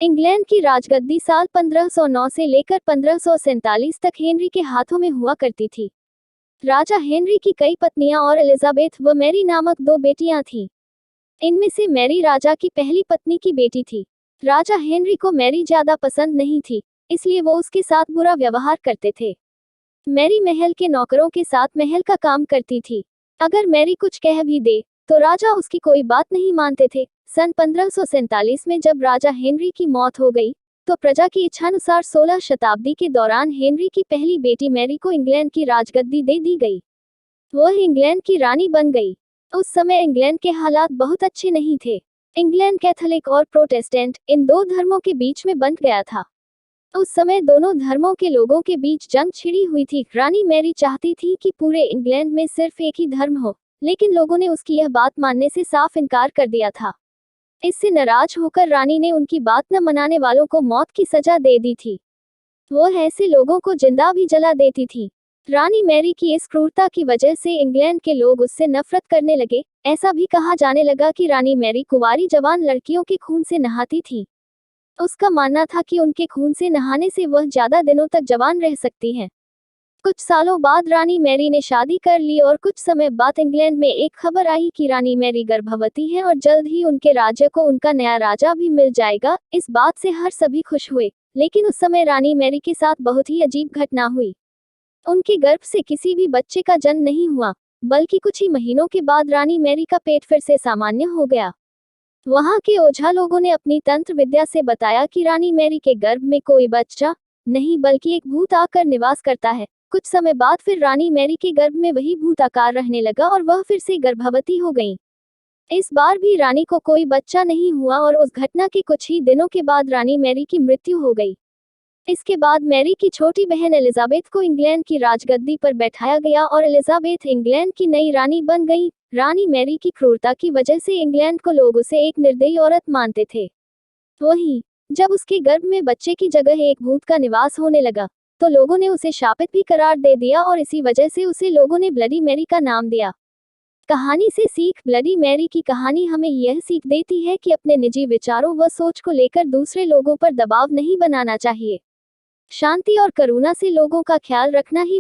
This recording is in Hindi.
इंग्लैंड की राजगद्दी साल 1509 से लेकर 1547 तक हेनरी के हाथों में हुआ करती थी। राजा हेनरी की कई पत्नियां और एलिजाबेथ व मैरी नामक दो बेटियां थीं। इनमें से मैरी राजा की पहली पत्नी की बेटी थी। राजा हेनरी को मैरी ज्यादा पसंद नहीं थी, इसलिए वो उसके साथ बुरा व्यवहार करते थे। मैरी महल के नौकरों के साथ महल का काम करती थी। अगर मैरी कुछ कह भी दे तो राजा उसकी कोई बात नहीं मानते थे। सन 1547 में जब राजा हेनरी की मौत हो गई, तो प्रजा की इच्छानुसार 16 शताब्दी के दौरान हेनरी की पहली बेटी मैरी को इंग्लैंड की राजगद्दी दे दी गई। वह इंग्लैंड की रानी बन गई। उस समय इंग्लैंड के हालात बहुत अच्छे नहीं थे। इंग्लैंड कैथोलिक और प्रोटेस्टेंट इन दो धर्मों के बीच में बंट गया था। उस समय दोनों धर्मों के लोगों के बीच जंग छिड़ी हुई थी। रानी मैरी चाहती थी कि पूरे इंग्लैंड में सिर्फ एक ही धर्म हो, लेकिन लोगों ने उसकी यह बात मानने से साफ इनकार कर दिया था। इससे नाराज होकर रानी ने उनकी बात न मनाने वालों को मौत की सजा दे दी थी। वो ऐसे लोगों को जिंदा भी जला देती थी। रानी मैरी की इस क्रूरता की वजह से इंग्लैंड के लोग उससे नफरत करने लगे। ऐसा भी कहा जाने लगा कि रानी मैरी कुंवारी जवान लड़कियों के खून से नहाती थी। उसका मानना था कि उनके खून से नहाने से वह ज्यादा दिनों तक जवान रह सकती हैं। कुछ सालों बाद रानी मैरी ने शादी कर ली और कुछ समय बाद इंग्लैंड में एक खबर आई कि रानी मैरी गर्भवती है और जल्द ही उनके राज्य को उनका नया राजा भी मिल जाएगा। इस बात से हर सभी खुश हुए, लेकिन उस समय रानी मैरी के साथ बहुत ही अजीब घटना हुई। उनके गर्भ से किसी भी बच्चे का जन्म नहीं हुआ, बल्कि कुछ ही महीनों के बाद रानी मैरी का पेट फिर से सामान्य हो गया। वहां के ओझा लोगों ने अपनी तंत्र विद्या से बताया कि रानी मैरी के गर्भ में कोई बच्चा नहीं बल्कि एक भूत आकर निवास करता है। कुछ समय बाद फिर रानी मैरी के गर्भ में वही भूत आकार रहने लगा और वह फिर से गर्भवती हो गई। इस बार भी रानी को कोई बच्चा नहीं हुआ और उस घटना के कुछ ही दिनों के बाद रानी मैरी की मृत्यु हो गई। इसके बाद मैरी की छोटी बहन एलिजाबेथ को इंग्लैंड की राजगद्दी पर बैठाया गया और एलिजाबेथ इंग्लैंड की नई रानी बन गई। रानी मैरी की क्रूरता की वजह से इंग्लैंड को लोग उसे एक निर्दयी औरत मानते थे। वहीं जब उसके गर्भ में बच्चे की जगह एक भूत का निवास होने लगा, तो लोगों ने उसे शापित भी करार दे दिया और इसी वजह से उसे लोगों ने ब्लडी मैरी का नाम दिया। कहानी से सीख। ब्लडी मैरी की कहानी हमें यह सीख देती है कि अपने निजी विचारों व सोच को लेकर दूसरे लोगों पर दबाव नहीं बनाना चाहिए। शांति और करुणा से लोगों का ख्याल रखना ही